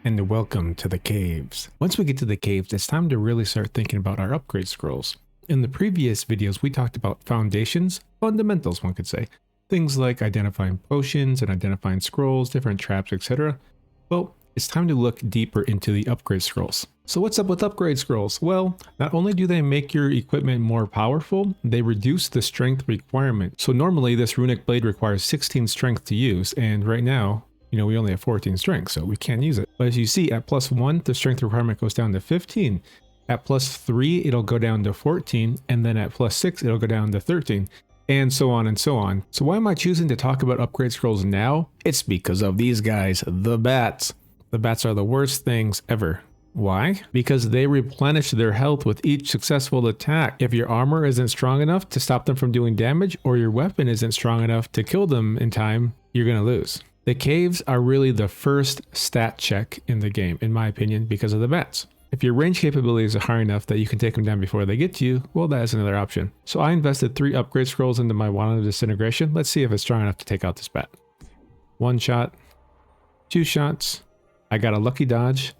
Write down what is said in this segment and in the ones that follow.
and welcome to the caves. Once we get to the caves, it's time to really start thinking about our upgrade scrolls. In the previous videos, we talked about foundations, fundamentals one could say. Things like identifying potions and identifying scrolls, different traps, etc. Well, it's time to look deeper into the upgrade scrolls. So what's up with upgrade scrolls? Well, not only do they make your equipment more powerful, they reduce the strength requirement. So normally this runic blade requires 16 strength to use, and right now, we only have 14 strength, so we can't use it. But as you see, at +1, the strength requirement goes down to 15. At +3, it'll go down to 14, and then at +6, it'll go down to 13. And so on and so on. So why am I choosing to talk about upgrade scrolls now? It's because of these guys, the bats. The bats are the worst things ever. Why? Because they replenish their health with each successful attack. If your armor isn't strong enough to stop them from doing damage, or your weapon isn't strong enough to kill them in time, you're gonna lose. The caves are really the first stat check in the game, in my opinion, because of the bats. If your range capabilities are high enough that you can take them down before they get to you, well, that is another option. So I invested 3 upgrade scrolls into my wand of disintegration. Let's see if it's strong enough to take out this bat. 1 shot, 2 shots. I got a lucky dodge.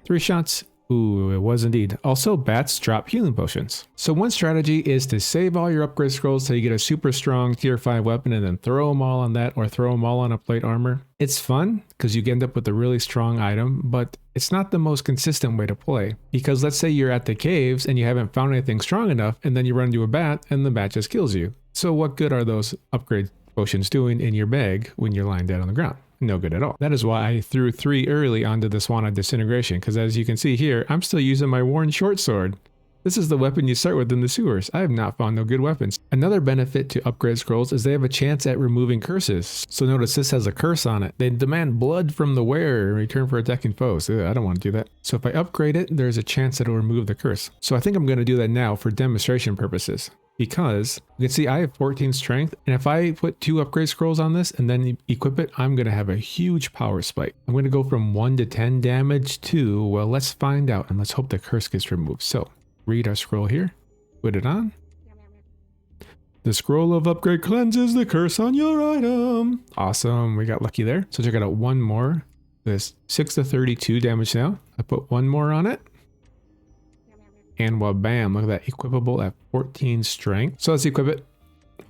3 shots. Ooh, it was indeed. Also, bats drop healing potions. So one strategy is to save all your upgrade scrolls till you get a super strong tier 5 weapon and then throw them all on that, or throw them all on a plate armor. It's fun because you end up with a really strong item, but it's not the most consistent way to play. Because let's say you're at the caves and you haven't found anything strong enough, and then you run into a bat and the bat just kills you. So what good are those upgrade potions doing in your bag when you're lying dead on the ground? No good at all. That is why I threw 3 early onto this wand of disintegration, because as you can see here, I'm still using my worn short sword. This is the weapon you start with in the sewers. I have not found no good weapons. Another benefit to upgrade scrolls is they have a chance at removing curses. So notice this has a curse on it. They demand blood from the wearer in return for attacking foes. Ugh, I don't want to do that. So if I upgrade it, there's a chance that it'll remove the curse. So I think I'm going to do that now for demonstration purposes. Because you can see I have 14 strength, and if I put 2 upgrade scrolls on this and then equip it, I'm going to have a huge power spike. I'm going to go from 1 to 10 damage to, well, let's find out, and let's hope the curse gets removed. So read our scroll here, put it on. The scroll of upgrade cleanses the curse on your item. Awesome, we got lucky there. So check it out, 1 more. This 6 to 32 damage now. I put 1 more on it. And well, bam, look at that, equipable at 14 strength. So let's equip it,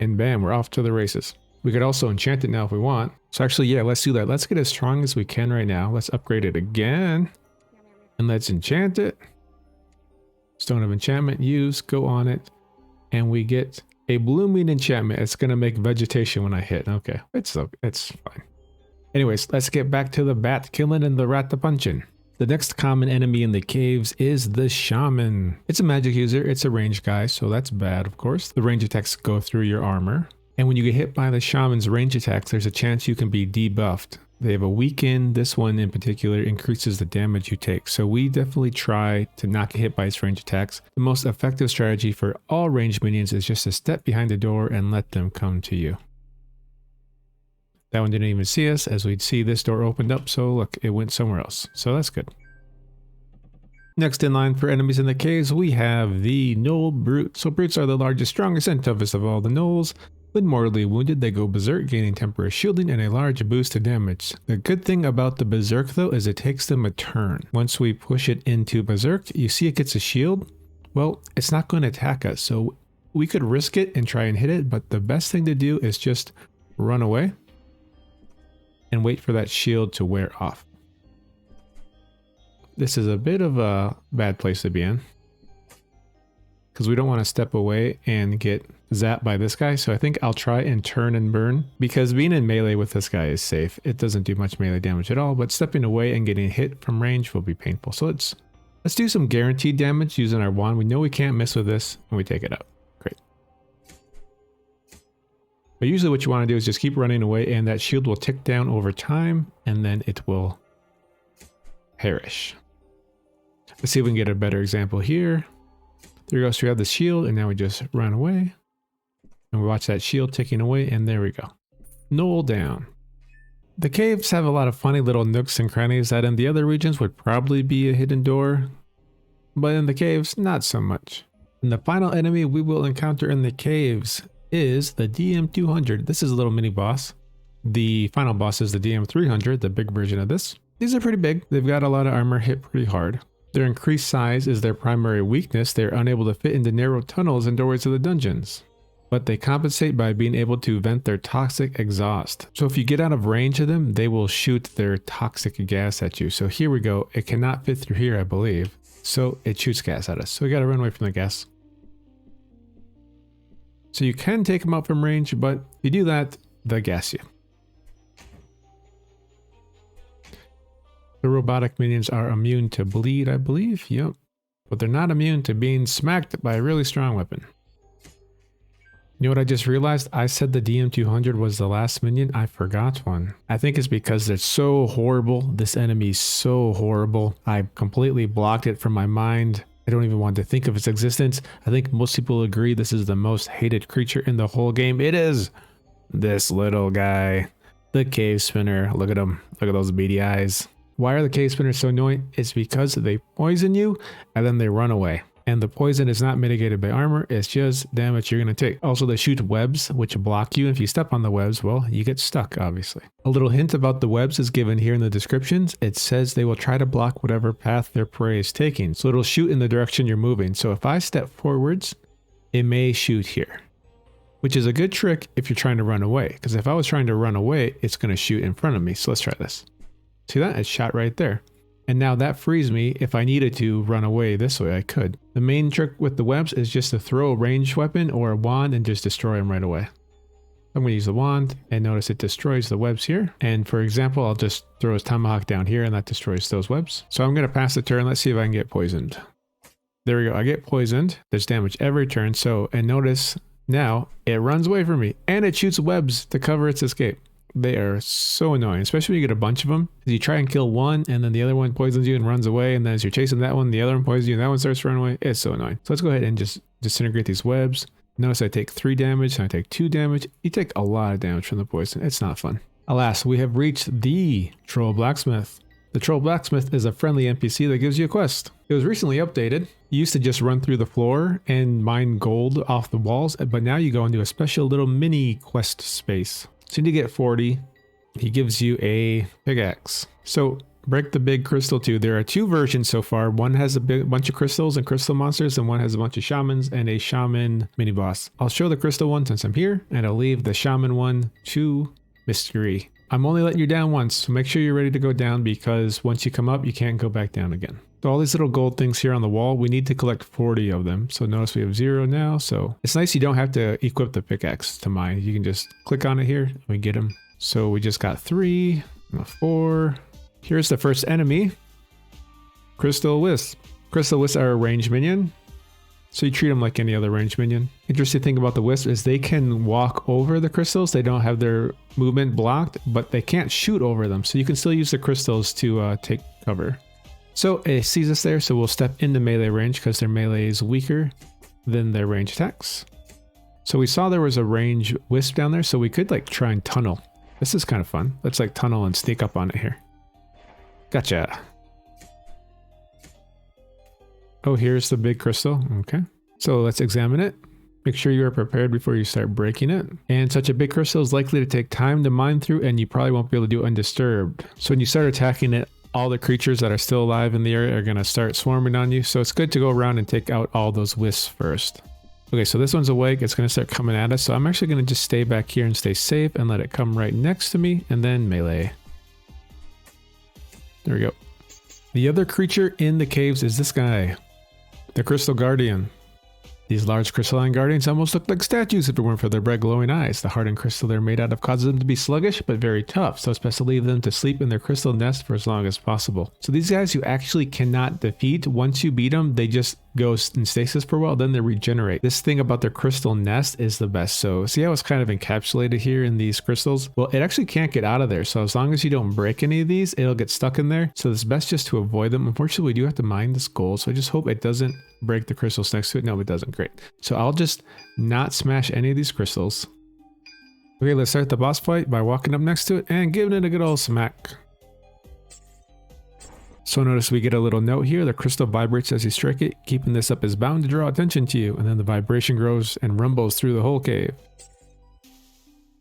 and bam, we're off to the races. We could also enchant it now if we want. So actually, yeah, let's do that. Let's get as strong as we can right now. Let's upgrade it again, and let's enchant it. Stone of enchantment used, go on it, and we get a blooming enchantment. It's gonna make vegetation when I hit. Okay, it's fine. Anyways, let's get back to the bat killing and the rat punching. The next common enemy in the caves is the shaman. It's a magic user, it's a range guy, so that's bad, of course. The range attacks go through your armor. And when you get hit by the shaman's range attacks, there's a chance you can be debuffed. They have a weaken. This one in particular increases the damage you take. So we definitely try to not get hit by its range attacks. The most effective strategy for all ranged minions is just to step behind the door and let them come to you. That one didn't even see us, as we'd see this door opened up, so look, it went somewhere else. So that's good. Next in line for enemies in the caves, we have the Gnoll Brute. So brutes are the largest, strongest, and toughest of all the gnolls. When mortally wounded, they go berserk, gaining temporary shielding and a large boost to damage. The good thing about the berserk though is it takes them a turn. Once we push it into berserk, you see it gets a shield. Well, it's not going to attack us, so we could risk it and try and hit it, but the best thing to do is just run away and wait for that shield to wear off. This is a bit of a bad place to be in, because we don't want to step away and get zapped by this guy. So I think I'll try and turn and burn, because being in melee with this guy is safe. It doesn't do much melee damage at all, but stepping away and getting hit from range will be painful. So let's do some guaranteed damage using our wand. We know we can't miss with this, and we take it out. Great. But usually what you want to do is just keep running away, and that shield will tick down over time, and then it will perish. Let's see if we can get a better example here. There we go. So we have the shield, and now we just run away. And we watch that shield ticking away, and there we go. Gnoll down. The caves have a lot of funny little nooks and crannies that in the other regions would probably be a hidden door, but in the caves, not so much. And the final enemy we will encounter in the caves is the DM200. This is a little mini boss. The final boss is the DM300, the big version of this. These are pretty big. They've got a lot of armor, hit pretty hard. Their increased size is their primary weakness. They're unable to fit into narrow tunnels and doorways of the dungeons. But they compensate by being able to vent their toxic exhaust. So if you get out of range of them, they will shoot their toxic gas at you. So here we go. It cannot fit through here, I believe. So it shoots gas at us. So we got to run away from the gas. So you can take them out from range, but if you do that, they'll gas you. The robotic minions are immune to bleed, I believe. Yep. But they're not immune to being smacked by a really strong weapon. You know what I just realized? I said the DM200 was the last minion. I forgot one. I think it's because they're so horrible. This enemy's so horrible. I completely blocked it from my mind. I don't even want to think of its existence. I think most people agree this is the most hated creature in the whole game. It is this little guy, the cave spinner. Look at him. Look at those beady eyes. Why are the cave spinners so annoying? It's because they poison you and then they run away. And the poison is not mitigated by armor, it's just damage you're going to take. Also, they shoot webs, which block you. If you step on the webs, well, you get stuck, obviously. A little hint about the webs is given here in the descriptions. It says they will try to block whatever path their prey is taking. So it'll shoot in the direction you're moving. So if I step forwards, it may shoot here. Which is a good trick if you're trying to run away. Because if I was trying to run away, it's going to shoot in front of me. So let's try this. See that? It shot right there. And now that frees me. If I needed to run away this way, I could. The main trick with the webs is just to throw a ranged weapon or a wand and just destroy them right away. I'm going to use the wand and notice it destroys the webs here. And for example, I'll just throw his tomahawk down here and that destroys those webs. So I'm going to pass the turn. Let's see if I can get poisoned. There we go. I get poisoned. There's damage every turn. So, and notice now it runs away from me and it shoots webs to cover its escape. They are so annoying, especially when you get a bunch of them. You try and kill one and then the other one poisons you and runs away. And then as you're chasing that one, the other one poisons you and that one starts to run away. It's so annoying. So let's go ahead and just disintegrate these webs. Notice I take 3 damage and I take 2 damage. You take a lot of damage from the poison. It's not fun. Alas, we have reached the Troll Blacksmith. The Troll Blacksmith is a friendly NPC that gives you a quest. It was recently updated. You used to just run through the floor and mine gold off the walls, but now you go into a special little mini quest space. So you need to get 40. He gives you a pickaxe. So break the big crystal too. There are 2 versions so far. One has a bunch of crystals and crystal monsters, and one has a bunch of shamans and a shaman mini boss. I'll show the crystal one since I'm here, and I'll leave the shaman one to mystery. I'm only letting you down once, so make sure you're ready to go down because once you come up, you can't go back down again. So all these little gold things here on the wall, we need to collect 40 of them. So notice we have 0 now. So it's nice you don't have to equip the pickaxe to mine. You can just click on it here and we get them. So we just got 3, 4. Here's the first enemy, Crystal Wisp. Crystal Wisps are a ranged minion. So you treat them like any other ranged minion. Interesting thing about the Wisp is they can walk over the crystals. They don't have their movement blocked, but they can't shoot over them. So you can still use the crystals to take cover. So it sees us there, so we'll step into melee range because their melee is weaker than their range attacks. So we saw there was a range wisp down there, so we could like try and tunnel. This is kind of fun. Let's like tunnel and sneak up on it here. Gotcha. Oh, here's the big crystal. Okay. So let's examine it. Make sure you are prepared before you start breaking it. And such a big crystal is likely to take time to mine through, and you probably won't be able to do it undisturbed. So when you start attacking it, all the creatures that are still alive in the area are going to start swarming on you. So it's good to go around and take out all those wisps first. Okay, so this one's awake. It's going to start coming at us. So I'm actually going to just stay back here and stay safe and let it come right next to me and then melee. There we go. The other creature in the caves is this guy, the Crystal Guardian. These large crystalline guardians almost look like statues if it weren't for their bright glowing eyes. The hardened crystal they're made out of causes them to be sluggish but very tough, so it's best to leave them to sleep in their crystal nest for as long as possible. So these guys you actually cannot defeat. Once you beat them, they just go in stasis for a while, then they regenerate. This thing about their crystal nest is the best. So see how it's kind of encapsulated here in these crystals? Well, it actually can't get out of there. So as long as you don't break any of these, it'll get stuck in there. So it's best just to avoid them. Unfortunately, we do have to mine this gold. So I just hope it doesn't break the crystals next to it. No, it doesn't. Great. So I'll just not smash any of these crystals. Okay, let's start the boss fight by walking up next to it and giving it a good old smack. So notice we get a little note here. The crystal vibrates as you strike it. Keeping this up is bound to draw attention to you. And then the vibration grows and rumbles through the whole cave.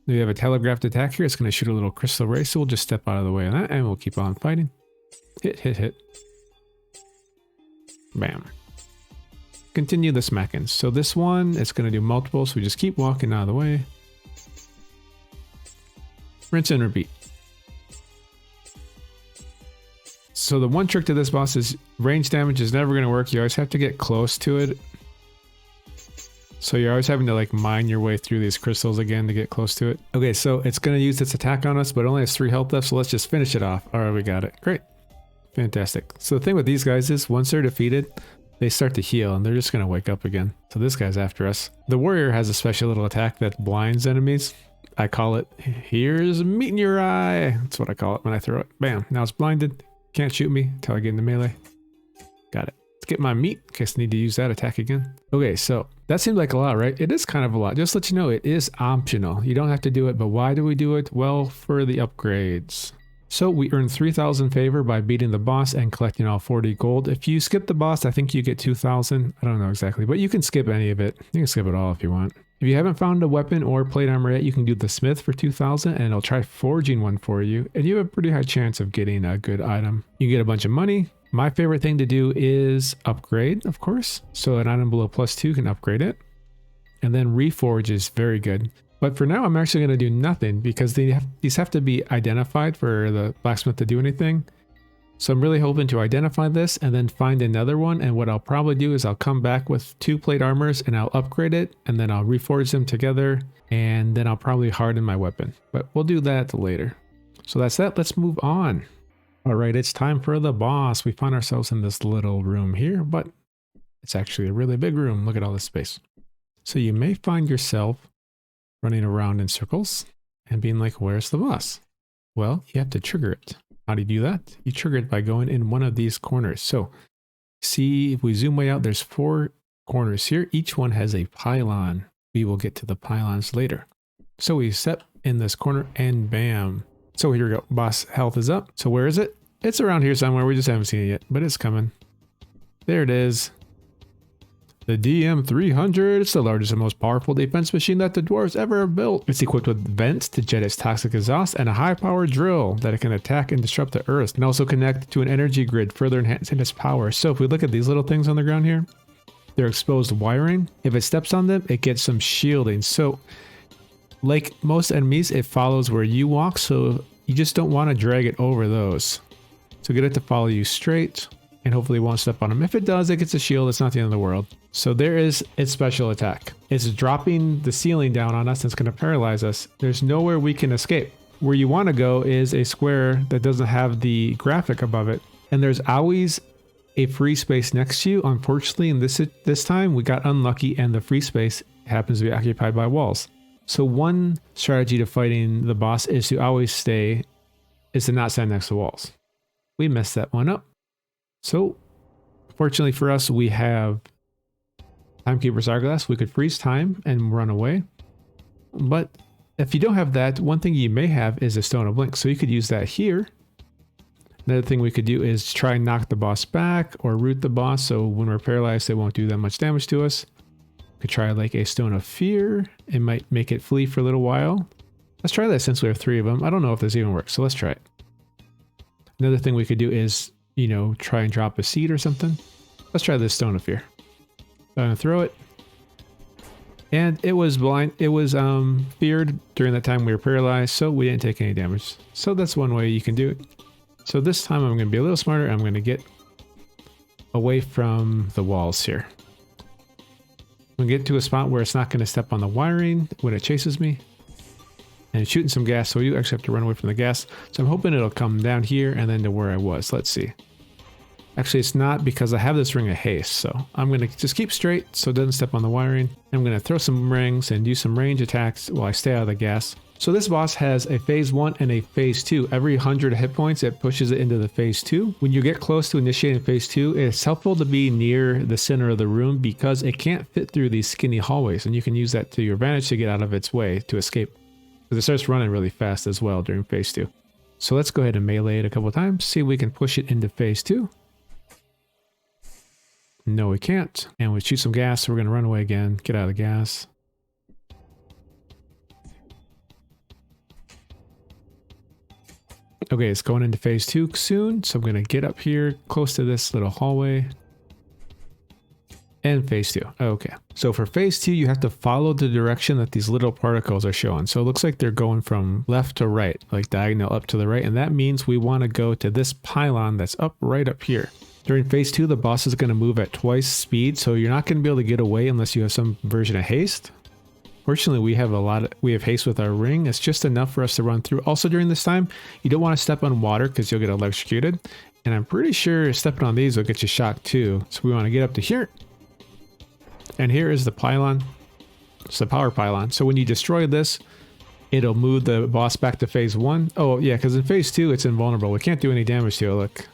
We have a telegraphed attack here. It's going to shoot a little crystal ray. So we'll just step out of the way of that and we'll keep on fighting. Hit, hit, hit. Bam. Continue the smacking. So this one, it's going to do multiple, so we just keep walking out of the way. Rinse and repeat. So the one trick to this boss is range damage is never going to work. You always have to get close to it. So you're always having to like mine your way through these crystals again to get close to it. Okay, so it's going to use its attack on us, but it only has 3 health left, so let's just finish it off. All right, we got it. Great. Fantastic. So the thing with these guys is once they're defeated, they start to heal and they're just going to wake up again. So this guy's after us. The warrior has a special little attack that blinds enemies. I call it, here's meat in your eye. That's what I call it when I throw it. Bam, now it's blinded. Can't shoot me until I get into melee. Got it. Let's get my meat in case I need to use that attack again. Okay, so that seems like a lot, right? It is kind of a lot. Just to let you know, it is optional. You don't have to do it, but why do we do it? Well, for the upgrades. So we earn 3,000 favor by beating the boss and collecting all 40 gold. If you skip the boss, I think you get 2,000. I don't know exactly, but you can skip any of it. You can skip it all if you want. If you haven't found a weapon or plate armor yet, you can do the smith for 2,000 and it'll try forging one for you. And you have a pretty high chance of getting a good item. You get a bunch of money. My favorite thing to do is upgrade, of course. So an item below +2 can upgrade it. And then reforge is very good. But for now, I'm actually going to do nothing because these have to be identified for the blacksmith to do anything. So I'm really hoping to identify this and then find another one. And what I'll probably do is I'll come back with 2 plate armors and I'll upgrade it. And then I'll reforge them together. And then I'll probably harden my weapon. But we'll do that later. So that's that. Let's move on. All right, it's time for the boss. We find ourselves in this little room here, but it's actually a really big room. Look at all this space. So you may find yourself running around in circles and being like, where's the boss? Well, you have to trigger it. How do you do that? You trigger it by going in one of these corners. So see, if we zoom way out, there's 4 corners here. Each one has a pylon. We will get to the pylons later. So we step in this corner and bam. So here we go. Boss health is up. So where is it? It's around here somewhere. We just haven't seen it yet, but it's coming. There it is. The DM300, it's the largest and most powerful defense machine that the dwarves ever built. It's equipped with vents to jet its toxic exhaust and a high-powered drill that it can attack and disrupt the earth, and also connect to an energy grid, further enhancing its power. So if we look at these little things on the ground here, they're exposed wiring. If it steps on them, it gets some shielding. So like most enemies, it follows where you walk, so you just don't want to drag it over those. So get it to follow you straight, and hopefully it won't step on them. If it does, it gets a shield. It's not the end of the world. So there is its special attack. It's dropping the ceiling down on us and it's going to paralyze us. There's nowhere we can escape. Where you want to go is a square that doesn't have the graphic above it. And there's always a free space next to you. Unfortunately, in this time, we got unlucky and the free space happens to be occupied by walls. So one strategy to fighting the boss is to not stand next to walls. We messed that one up. So fortunately for us, we have Timekeeper's Hourglass. We could freeze time and run away. But if you don't have that, one thing you may have is a Stone of Blink. So you could use that here. Another thing we could do is try and knock the boss back or root the boss. So when we're paralyzed, it won't do that much damage to us. We could try like a Stone of Fear. It might make it flee for a little while. Let's try that since we have 3 of them. I don't know if this even works, so let's try it. Another thing we could do is, try and drop a seed or something. Let's try this Stone of Fear. I'm gonna throw it. And it was blind. It was feared during that time we were paralyzed, so we didn't take any damage. So that's one way you can do it. So this time I'm gonna be a little smarter. I'm gonna get away from the walls here. I'm gonna get to a spot where it's not gonna step on the wiring when it chases me. And it's shooting some gas, so you actually have to run away from the gas. So I'm hoping it'll come down here and then to where I was. Let's see. Actually, it's not because I have this ring of haste, so I'm going to just keep straight so it doesn't step on the wiring. I'm going to throw some rings and do some range attacks while I stay out of the gas. So this boss has a phase 1 and a phase 2. Every 100 hit points, it pushes it into the phase 2. When you get close to initiating phase 2, it's helpful to be near the center of the room because it can't fit through these skinny hallways, and you can use that to your advantage to get out of its way to escape. Because it starts running really fast as well during phase 2. So let's go ahead and melee it a couple times, see if we can push it into phase 2. No, we can't. And we shoot some gas, so we're going to run away again. Get out of the gas. Okay, it's going into phase 2 soon. So I'm going to get up here close to this little hallway. And phase 2. Okay. So for phase 2, you have to follow the direction that these little particles are showing. So it looks like they're going from left to right, like diagonal up to the right. And that means we want to go to this pylon that's up right up here. During phase 2, the boss is going to move at twice speed. So you're not going to be able to get away unless you have some version of haste. Fortunately, we have haste with our ring. It's just enough for us to run through. Also during this time, you don't want to step on water because you'll get electrocuted. And I'm pretty sure stepping on these will get you shocked too. So we want to get up to here. And here is the pylon. It's the power pylon. So when you destroy this, it'll move the boss back to phase 1. Oh yeah, because in phase 2, it's invulnerable. We can't do any damage to it. Look,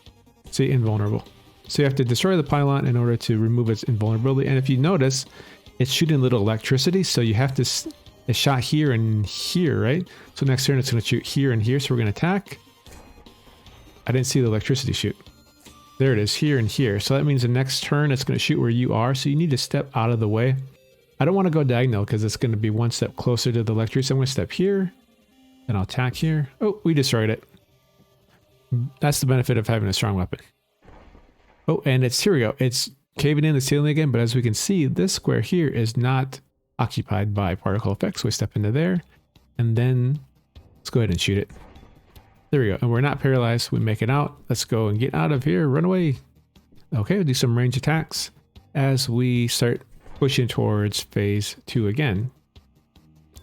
see, invulnerable. So you have to destroy the pylon in order to remove its invulnerability. And if you notice, it's shooting little electricity. So you have to, it's shot here and here, right? So next turn, it's going to shoot here and here. So we're going to attack. I didn't see the electricity shoot. There it is, here and here. So that means the next turn it's going to shoot where you are. So you need to step out of the way. I don't want to go diagonal because it's going to be one step closer to the electricity. So I'm going to step here. And I'll attack here. Oh, we destroyed it. That's the benefit of having a strong weapon. Oh, and here we go. It's caving in the ceiling again. But as we can see, this square here is not occupied by particle effects. So we step into there. And then let's go ahead and shoot it. There we go. And we're not paralyzed. We make it out. Let's go and get out of here. Run away. Okay, we'll do some range attacks as we start pushing towards phase 2 again.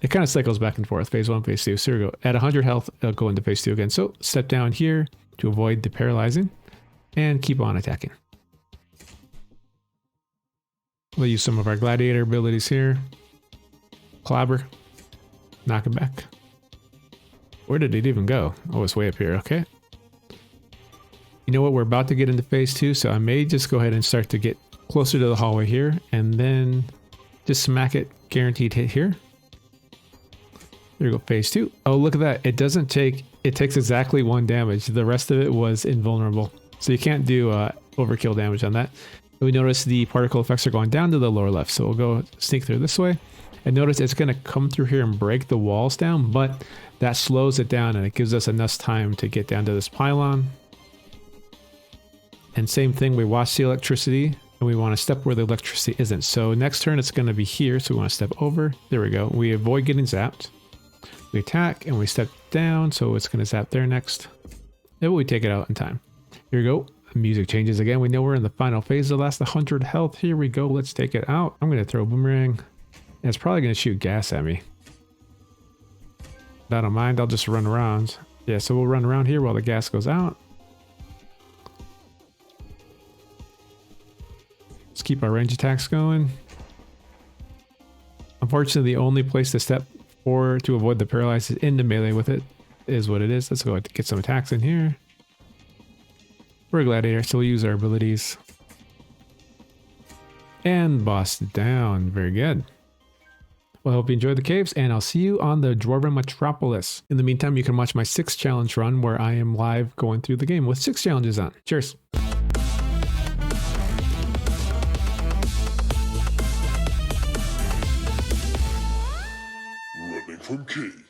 It kind of cycles back and forth. Phase 1, phase 2. So here we go. At 100 health, it'll go into phase 2 again. So step down here to avoid the paralyzing and keep on attacking. We'll use some of our gladiator abilities here. Clobber. Knock him back. Where did it even go? Oh, it's way up here. Okay. You know what? We're about to get into phase 2, so I may just go ahead and start to get closer to the hallway here, and then just smack it. Guaranteed hit here. There you go, phase 2. Oh, look at that. It doesn't take... It takes exactly 1 damage. The rest of it was invulnerable. So you can't do overkill damage on that. And we notice the particle effects are going down to the lower left. So we'll go sneak through this way. And notice it's going to come through here and break the walls down, but that slows it down and it gives us enough time to get down to this pylon. And same thing, we watch the electricity and we want to step where the electricity isn't. So next turn it's going to be here, so we want to step over. There we go. We avoid getting zapped. We attack and we step down, so it's going to zap there next. Then we take it out in time. Here we go. Music changes again. We know we're in the final phase. The last 100 health. Here we go. Let's take it out. I'm going to throw a boomerang. And it's probably going to shoot gas at me. But I don't mind. I'll just run around. Yeah, so we'll run around here while the gas goes out. Let's keep our range attacks going. Unfortunately, the only place to step forward to avoid the paralysis is into melee with it. Is what it is. Let's go get some attacks in here. We're a gladiator, so we'll use our abilities. And boss down. Very good. Well, I hope you enjoyed the caves, and I'll see you on the Dwarven Metropolis. In the meantime, you can watch my 6 challenge run where I am live going through the game with 6 challenges on. Cheers. Running from cave.